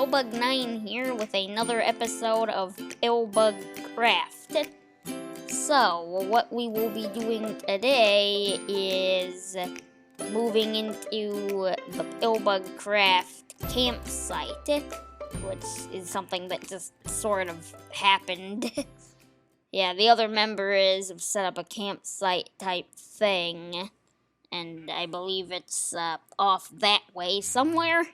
Pillbug9 here with another episode of PillbugCraft. So, what we will be doing today is moving into the PillbugCraft campsite, which is something that just sort of happened. Yeah, the other members have set up a campsite type thing, and I believe it's off that way somewhere.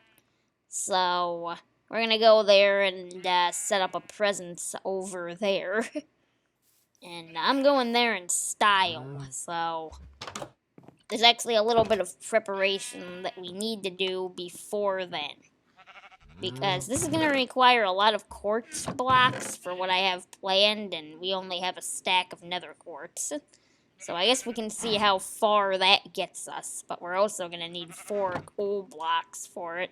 So, we're gonna go there and set up a presence over there. And I'm going there in style, so there's actually a little bit of preparation that we need to do before then. Because this is going to require a lot of quartz blocks for what I have planned, and we only have a stack of nether quartz. So I guess we can see how far that gets us, but we're also going to need 4 coal blocks for it,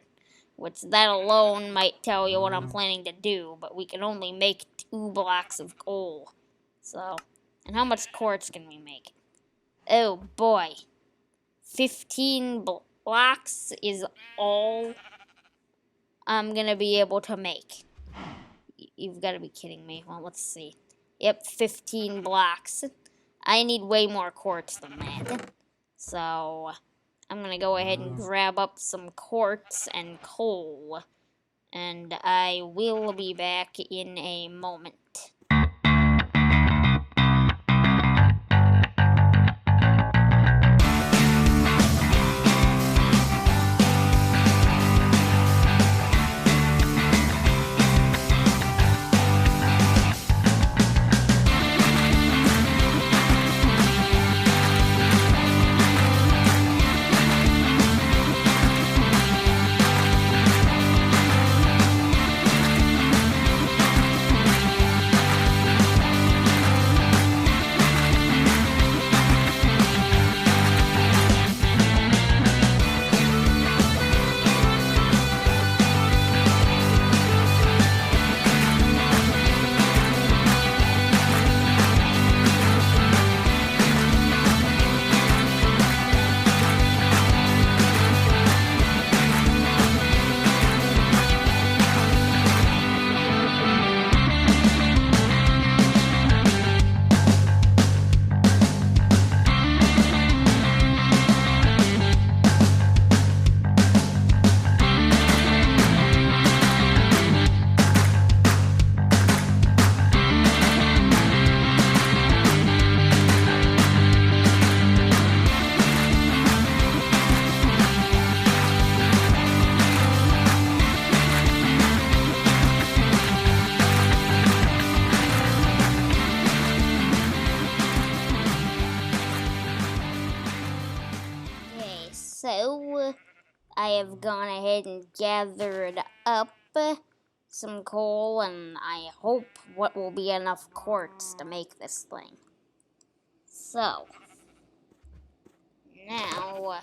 which that alone might tell you what I'm planning to do, but we can only make 2 blocks of coal. So, and how much quartz can we make? Oh boy, 15 blocks is all I'm gonna be able to make. You've got to be kidding me. Well, let's see. Yep, 15 blocks. I need way more quartz than that. So, I'm gonna go ahead and grab up some quartz and coal. And I will be back in a moment. So, I have gone ahead and gathered up some coal, and I hope what will be enough quartz to make this thing. So, now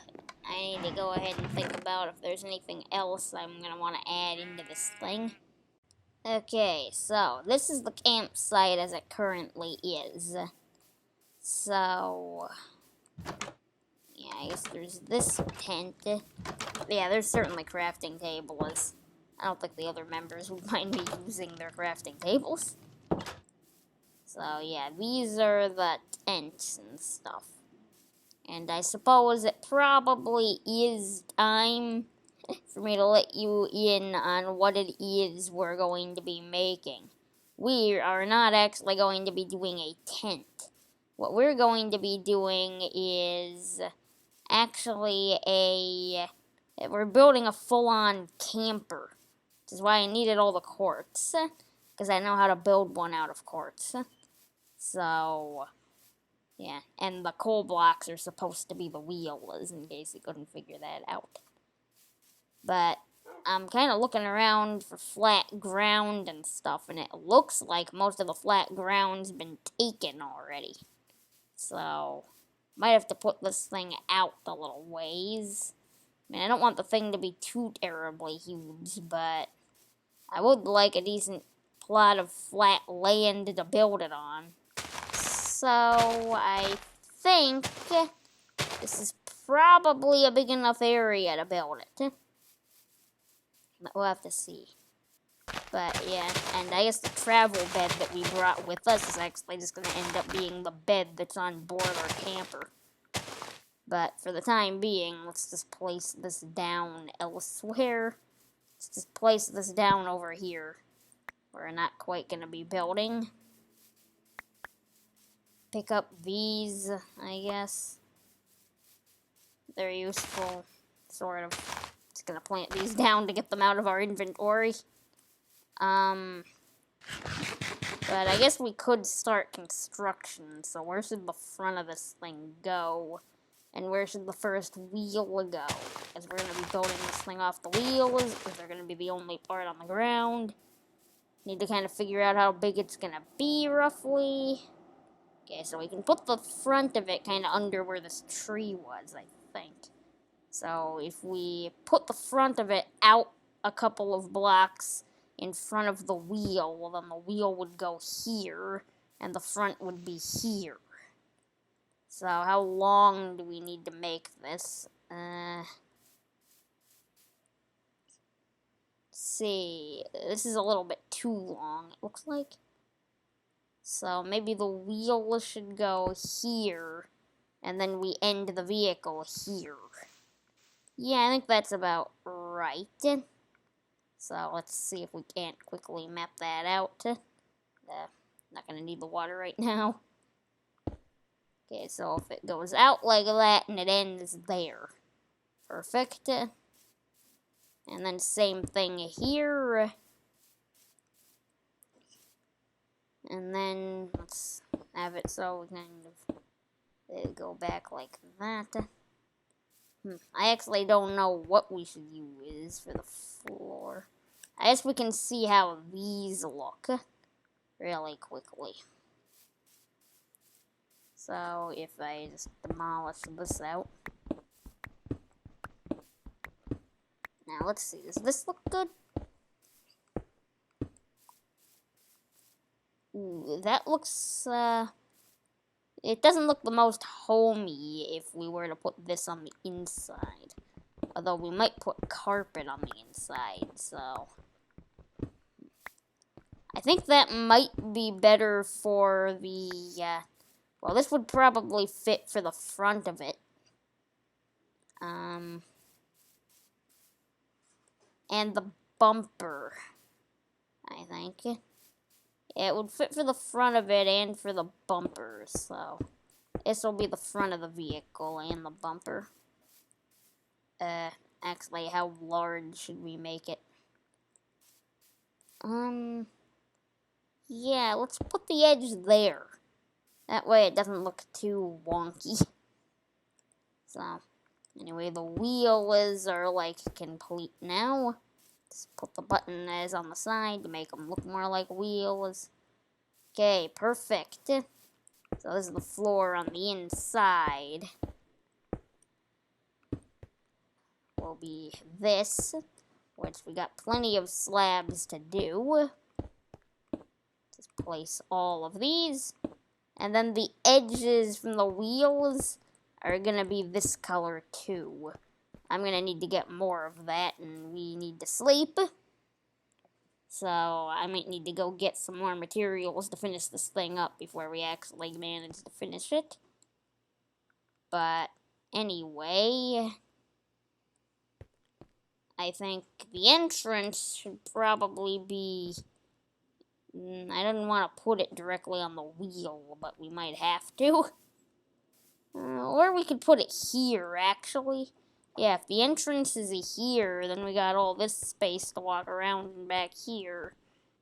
I need to go ahead and think about if there's anything else I'm going to want to add into this thing. Okay, so this is the campsite as it currently is. So, yeah, I guess there's this tent. Yeah, there's certainly crafting tables. I don't think the other members would mind me using their crafting tables. So, yeah, these are the tents and stuff. And I suppose it probably is time for me to let you in on what it is we're going to be making. We are not actually going to be doing a tent. What we're going to be doing is actually we're building a full-on camper, which is why I needed all the quartz, because I know how to build one out of quartz. So, yeah, and the coal blocks are supposed to be the wheels, in case you couldn't figure that out. But I'm kind of looking around for flat ground and stuff, and it looks like most of the flat ground's been taken already. So, might have to put this thing out a little ways. I mean, I don't want the thing to be too terribly huge, but I would like a decent plot of flat land to build it on. So, I think this is probably a big enough area to build it. But we'll have to see. But yeah, and I guess the travel bed that we brought with us is actually just going to end up being the bed that's on board our camper. But for the time being, let's just place this down elsewhere. Let's just place this down over here. We're not quite going to be building. Pick up these, I guess. They're useful, sort of. Just gonna plant these down to get them out of our inventory. But I guess we could start construction. So where should the front of this thing go? And where should the first wheel go? Because we're gonna be building this thing off the wheels, because they're gonna be the only part on the ground. Need to kind of figure out how big it's gonna be, roughly. Okay, so we can put the front of it kind of under where this tree was, I think. So if we put the front of it out a couple of blocks in front of the wheel, well, then the wheel would go here, and the front would be here. So how long do we need to make this? Let's see. This is a little bit too long, it looks like. So maybe the wheel should go here, and then we end the vehicle here. Yeah, I think that's about right. So let's see if we can't quickly map that out. Not gonna need the water right now. Okay, so if it goes out like that and it ends there. Perfect. And then same thing here. And then let's have it so we kind of go back like that. I actually don't know what we should use for the floor. I guess we can see how these look really quickly. So if I just demolish this out. Now let's see, does this look good? Ooh, that looks, it doesn't look the most homey if we were to put this on the inside. Although we might put carpet on the inside, so I think that might be better for the, well, this would probably fit for the front of it. And the bumper, I think. It would fit for the front of it and for the bumper, so this will be the front of the vehicle and the bumper. Actually, how large should we make it? Yeah, let's put the edge there. That way it doesn't look too wonky. So, anyway, the wheels are, like, complete now. Just put the button as on the side to make them look more like wheels. Okay, perfect. So this is the floor on the inside. Will be this, which we got plenty of slabs to do. Just place all of these. And then the edges from the wheels are gonna be this color too. I'm gonna need to get more of that, and we need to sleep. So I might need to go get some more materials to finish this thing up before we actually manage to finish it. But anyway, I think the entrance should probably be, I didn't want to put it directly on the wheel, but we might have to. Or we could put it here, actually. Yeah, if the entrance is here, then we got all this space to walk around and back here.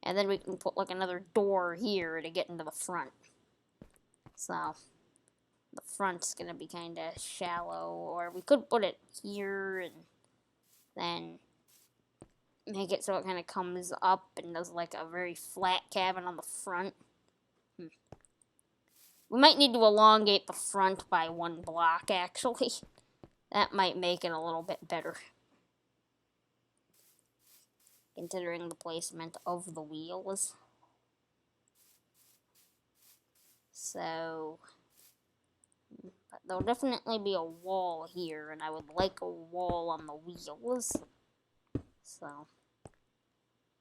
And then we can put, like, another door here to get into the front. So, the front's gonna be kind of shallow. Or we could put it here and then make it so it kind of comes up and does, like, a very flat cabin on the front. We might need to elongate the front by 1 block, actually. That might make it a little bit better, considering the placement of the wheels. So, but there'll definitely be a wall here, and I would like a wall on the wheels. So,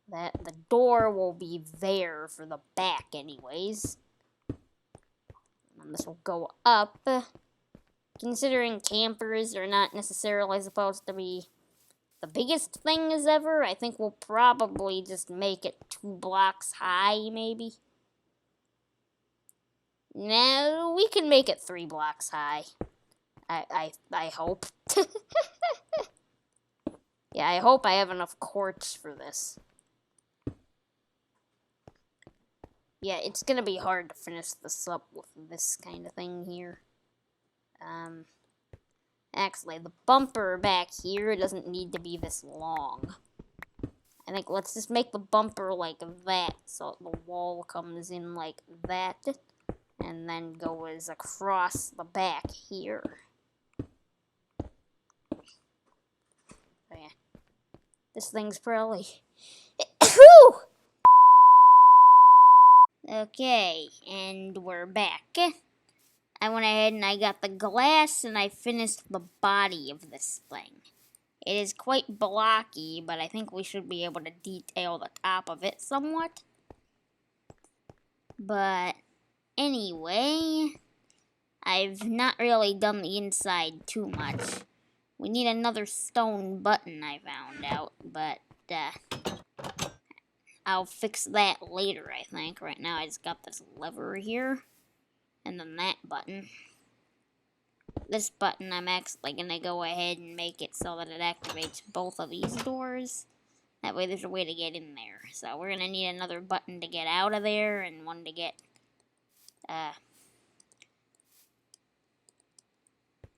that the door will be there for the back anyways. And this will go up. Considering campers are not necessarily supposed to be the biggest things ever, I think we'll probably just make it 2 blocks high, maybe. No, we can make it 3 blocks high. I hope. Yeah, I hope I have enough quartz for this. Yeah, it's gonna be hard to finish this up with this kind of thing here. Actually, the bumper back here doesn't need to be this long. I think let's just make the bumper like that, so the wall comes in like that, and then goes across the back here. So yeah, this thing's probably... Okay, and we're back. I went ahead and I got the glass and I finished the body of this thing. It is quite blocky, but I think we should be able to detail the top of it somewhat. But anyway, I've not really done the inside too much. We need another stone button, I found out, but I'll fix that later, I think. Right now I just got this lever here, and then that button. This button, I'm actually going to go ahead and make it so that it activates both of these doors. That way there's a way to get in there. So we're going to need another button to get out of there, and one to get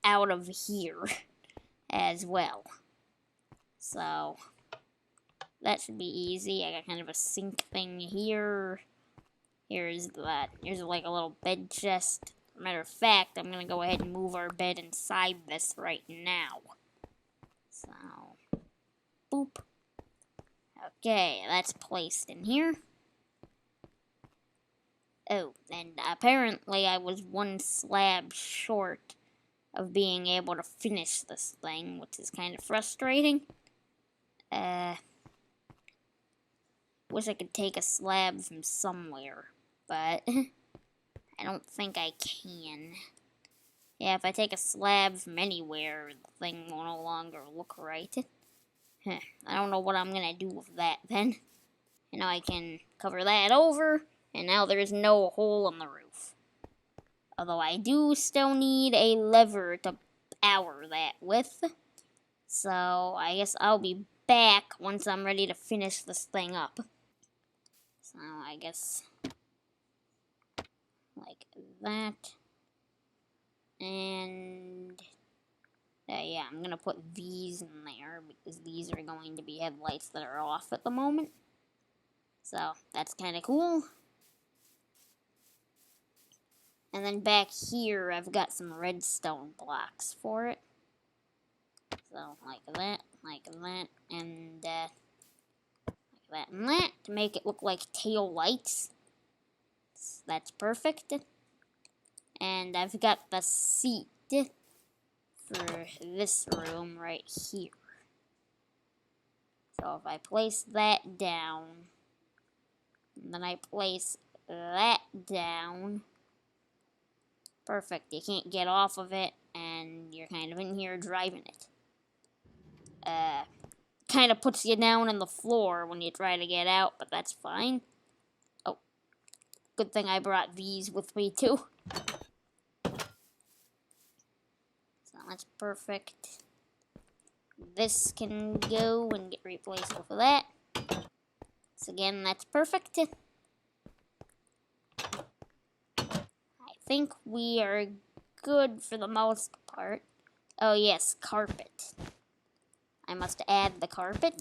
out of here as well. So that should be easy. I got kind of a sink thing here. Here's like a little bed chest. Matter of fact, I'm going to go ahead and move our bed inside this right now. So, boop. Okay, that's placed in here. Oh, and apparently I was 1 slab short of being able to finish this thing, which is kind of frustrating. Wish I could take a slab from somewhere, but I don't think I can. Yeah, if I take a slab from anywhere, the thing will no longer look right. I don't know what I'm gonna do with that then. And now I can cover that over, and now there's no hole in the roof. Although I do still need a lever to power that with. So I guess I'll be back once I'm ready to finish this thing up. So I guess like that. And yeah, I'm gonna put these in there because these are going to be headlights that are off at the moment. So that's kind of cool. And then back here, I've got some redstone blocks for it. So like that, and like that and that to make it look like tail lights. So that's perfect. And I've got the seat for this room right here. So if I place that down, and then I place that down, perfect. You can't get off of it, and you're kind of in here driving it. Kind of puts you down on the floor when you try to get out, but that's fine. Oh, good thing I brought these with me too. So that's perfect. This can go and get replaced with that. So again, that's perfect. I think we are good for the most part. Oh yes, carpet. I must add the carpet.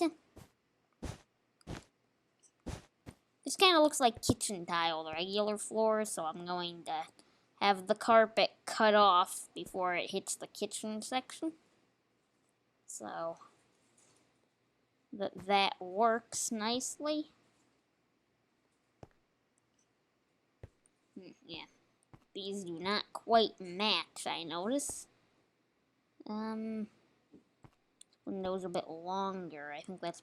This kind of looks like kitchen tile, the regular floor, so I'm going to have the carpet cut off before it hits the kitchen section. So that works nicely. Yeah. These do not quite match, I notice. Window's a bit longer. I think that's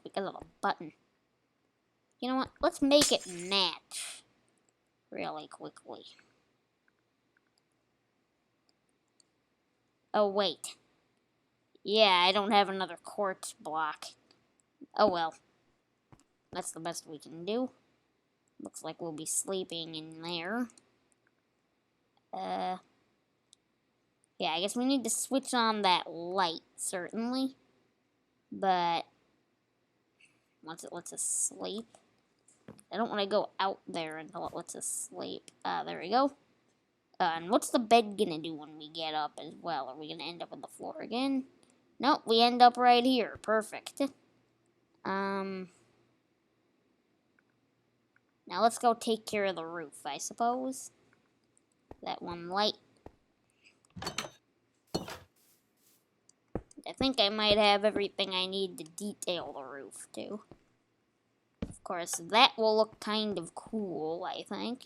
because of a button. You know what? Let's make it match really quickly. Oh, wait. Yeah, I don't have another quartz block. Oh well. That's the best we can do. Looks like we'll be sleeping in there. Yeah, I guess we need to switch on that light, certainly. But once it lets us sleep. I don't want to go out there until it lets us sleep. There we go. And what's the bed gonna do when we get up as well? Are we gonna end up on the floor again? Nope, we end up right here. Perfect. Now let's go take care of the roof, I suppose. That one light. I think I might have everything I need to detail the roof, too. Of course, that will look kind of cool, I think.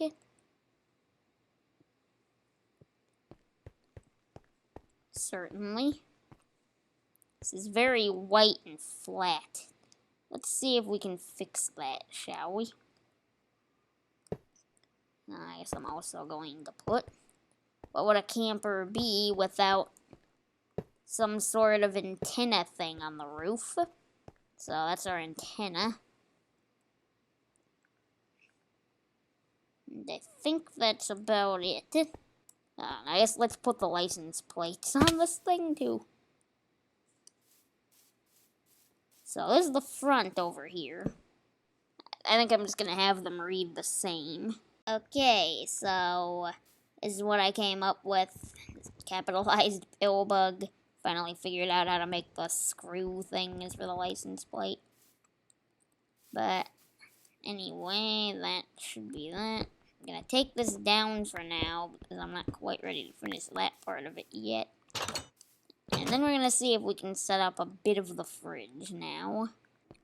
Certainly. This is very white and flat. Let's see if we can fix that, shall we? I guess I'm also going to put... What would a camper be without some sort of antenna thing on the roof? So that's our antenna. And I think that's about it. I guess let's put the license plates on this thing too. So this is the front over here. I think I'm just gonna have them read the same. Okay, so this is what I came up with. Capitalized Pillbug. Finally figured out how to make the screw things for the license plate. But anyway, that should be that. I'm gonna take this down for now because I'm not quite ready to finish that part of it yet. And then we're gonna see if we can set up a bit of the fridge now.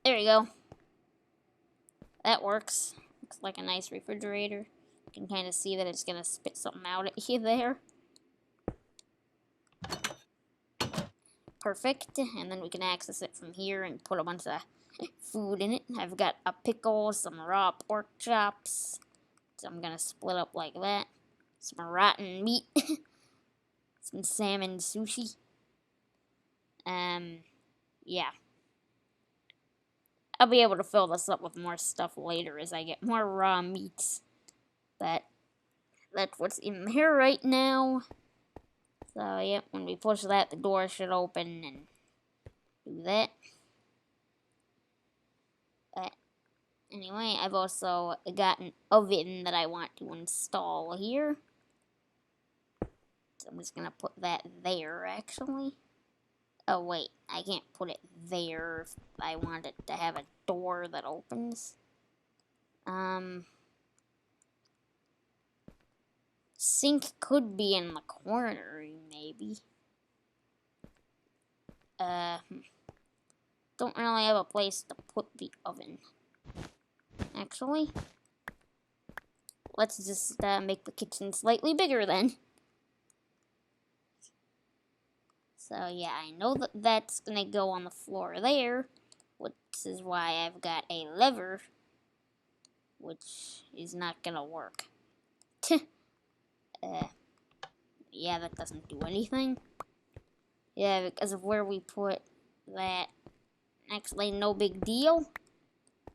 There we go. That works. Looks like a nice refrigerator. You can kind of see that it's gonna spit something out at you there. Perfect. And then we can access it from here and put a bunch of food in it. I've got a pickle, some raw pork chops. So I'm gonna split up like that. Some rotten meat. Some salmon sushi. Yeah. I'll be able to fill this up with more stuff later as I get more raw meats. But that's what's in here right now. So, yeah, when we push that, the door should open and do that. But anyway, I've also got an oven that I want to install here. So I'm just gonna put that there, actually. Oh, wait, I can't put it there if I want it to have a door that opens. Sink could be in the corner, maybe. Don't really have a place to put the oven. Actually, let's just make the kitchen slightly bigger then. So yeah, I know that that's gonna go on the floor there, which is why I've got a lever, which is not gonna work. Yeah, that doesn't do anything. Yeah, because of where we put that. Actually, no big deal.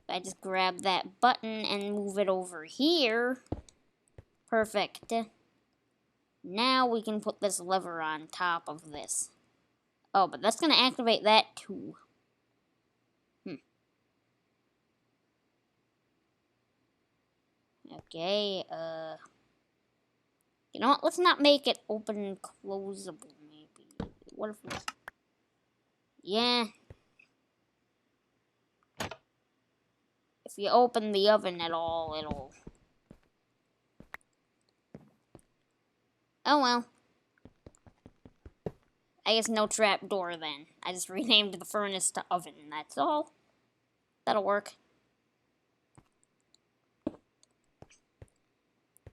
I just grab that button and move it over here. Perfect. Now we can put this lever on top of this. Oh, but that's going to activate that too. Okay, you know what? Let's not make it open and closable, maybe. What if we... Yeah. If you open the oven at all, it'll... Oh well. I guess no trap door then. I just renamed the furnace to oven, that's all. That'll work.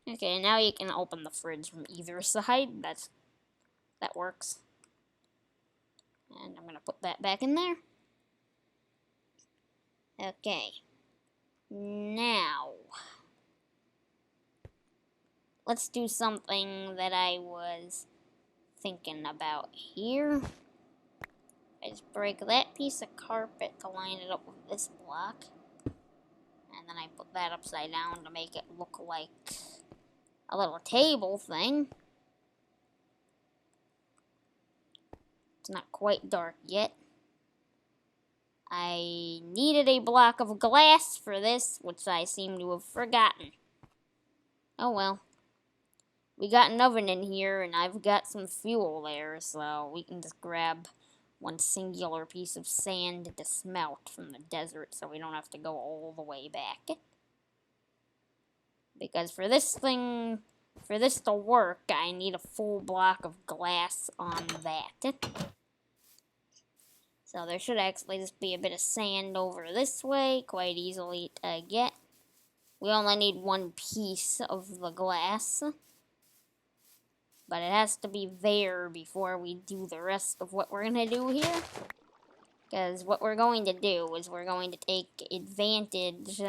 Okay, now you can open the fridge from either side. That works. And I'm gonna put that back in there. Okay. Now, let's do something that I was thinking about here. I just break that piece of carpet to line it up with this block. And then I put that upside down to make it look like a little table thing. It's not quite dark yet. I needed a block of glass for this, which I seem to have forgotten. Oh well. We got an oven in here, and I've got some fuel there, so we can just grab one singular piece of sand to smelt from the desert, so we don't have to go all the way back. Because for this to work, I need a full block of glass on that. So there should actually just be a bit of sand over this way, quite easily to get. We only need one piece of the glass. But it has to be there before we do the rest of what we're going to do here. Because what we're going to do is we're going to take advantage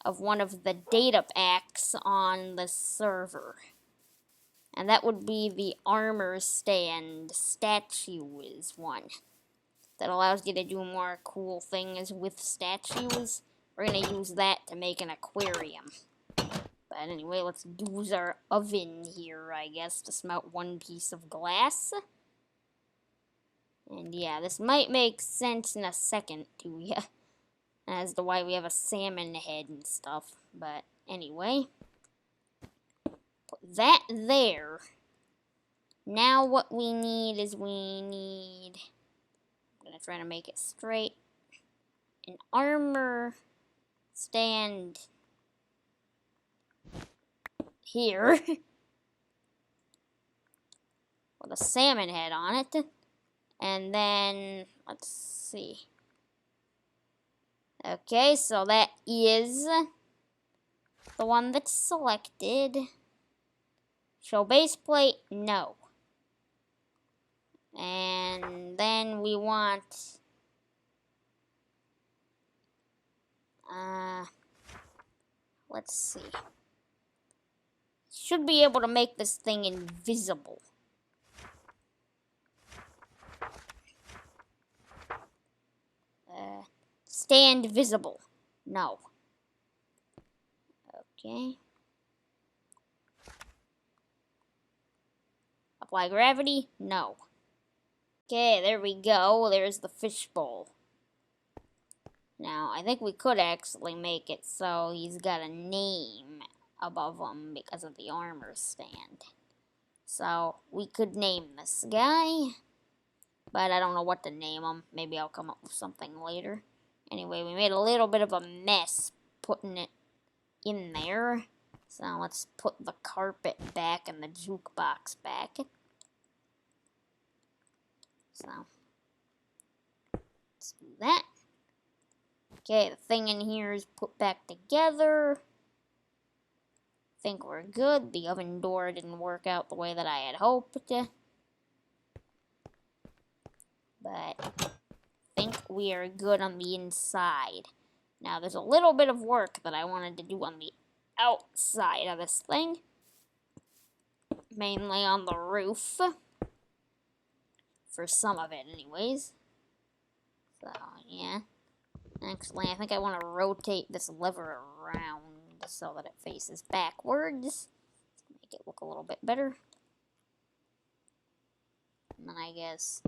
of one of the data packs on the server. And that would be the armor stand statue is one. That allows you to do more cool things with statues. We're going to use that to make an aquarium. But anyway, let's use our oven here, I guess, to smelt one piece of glass. And yeah, this might make sense in a second to you, as to why we have a salmon head and stuff. But anyway, put that there. Now what we need is I'm going to try to make it straight, an armor stand here with a salmon head on it. And then, let's see. Okay, so that is the one that's selected. Show base plate, no. And then we want, let's see. Should be able to make this thing invisible. Stand visible. No. Okay. Apply gravity? No. Okay, there we go. There's the fishbowl. Now, I think we could actually make it so he's got a name above him because of the armor stand. So, we could name this guy. But I don't know what to name him. Maybe I'll come up with something later. Anyway, we made a little bit of a mess putting it in there. So let's put the carpet back and the jukebox back. So, let's do that. Okay, the thing in here is put back together. Think we're good. The oven door didn't work out the way that I had hoped. But I think we are good on the inside. Now, there's a little bit of work that I wanted to do on the outside of this thing. Mainly on the roof. For some of it, anyways. So, yeah. Actually, I think I want to rotate this lever around so that it faces backwards. Make it look a little bit better. And then I guess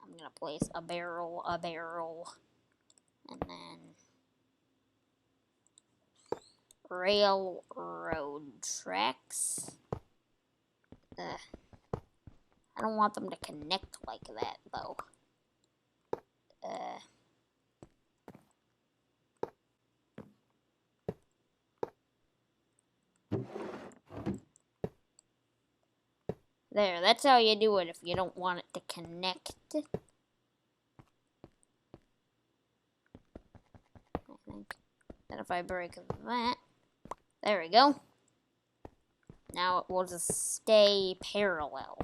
I'm going to place a barrel, and then railroad tracks. I don't want them to connect like that, though. There, that's how you do it if you don't want it to connect. I think that if I break that, there we go. Now it will just stay parallel.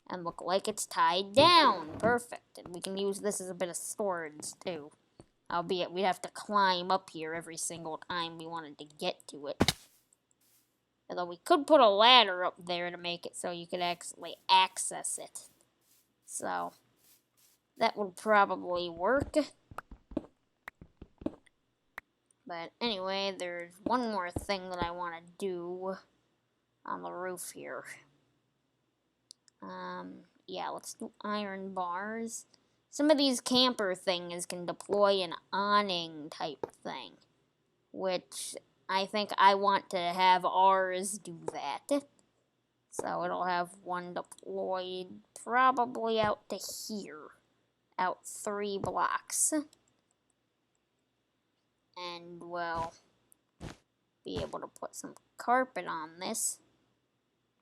And look like it's tied down. Perfect. And we can use this as a bit of storage, too. Albeit we'd have to climb up here every single time we wanted to get to it. Although we could put a ladder up there to make it so you could actually access it. So, that would probably work. But anyway, there's one more thing that I want to do on the roof here. Yeah, let's do iron bars. Some of these camper things can deploy an awning type thing, which I think I want to have ours do that. So it'll have one deployed probably out to here, out 3 blocks. And we'll be able to put some carpet on this.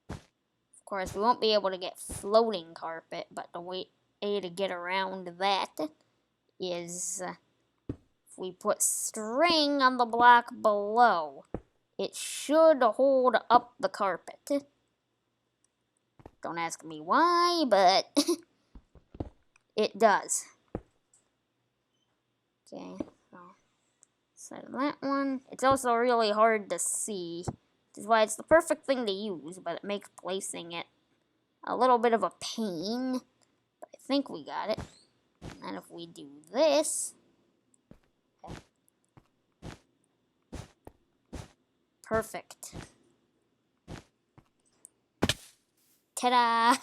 Of course, we won't be able to get floating carpet, but the way to get around that is if we put string on the block below, it should hold up the carpet. Don't ask me why, but it does. Okay, so set that one. It's also really hard to see, which is why it's the perfect thing to use, but it makes placing it a little bit of a pain. But I think we got it. And if we do this, okay. Perfect. Ta-da!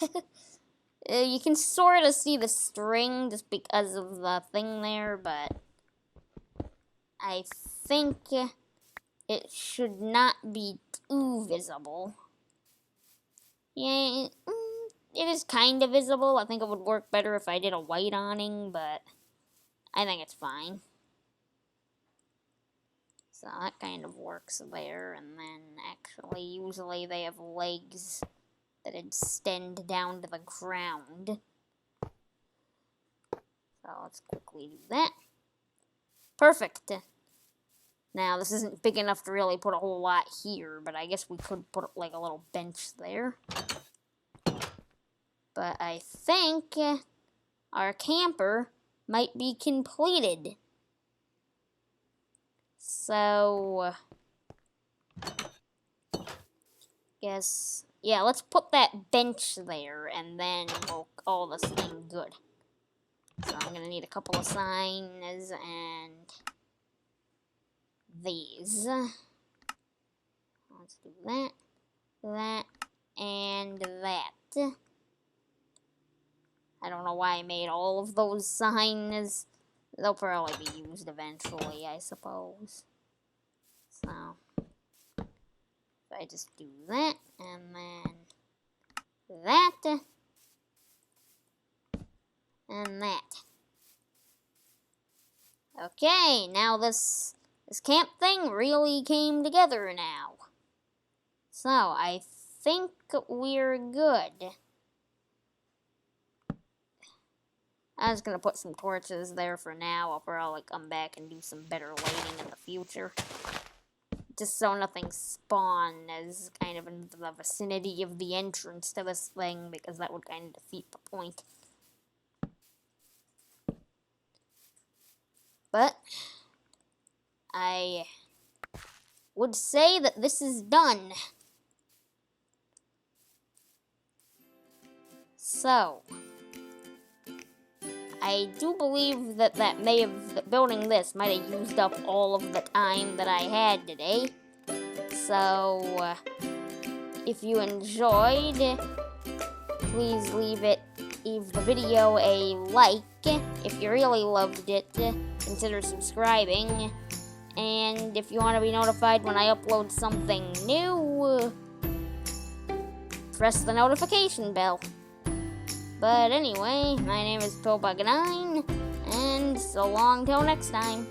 You can sort of see the string just because of the thing there, but I think it should not be too visible. Yeah, it is kind of visible. I think it would work better if I did a white awning, but I think it's fine. So that kind of works there, and then actually, usually they have legs that extend down to the ground. So let's quickly do that. Perfect. Now, this isn't big enough to really put a whole lot here, but I guess we could put like a little bench there. But I think our camper might be completed. So, guess, yeah, let's put that bench there, and then we'll call this thing good. So I'm going to need a couple of signs and these. Let's do that, that, and that. I don't know why I made all of those signs. They'll probably be used eventually, I suppose. So, if I just do that, and then that, and that. Okay, now this camp thing really came together now. So, I think we're good. I was gonna put some torches there for now. I'll probably come back and do some better lighting in the future. Just so nothing spawns kind of in the vicinity of the entrance to this thing, because that would kind of defeat the point. But I would say that this is done. So, I do believe that building this might have used up all of the time that I had today. So, if you enjoyed, please leave the video a like. If you really loved it, consider subscribing. And if you want to be notified when I upload something new, press the notification bell. But anyway, my name is PillbugCraft, and so long till next time.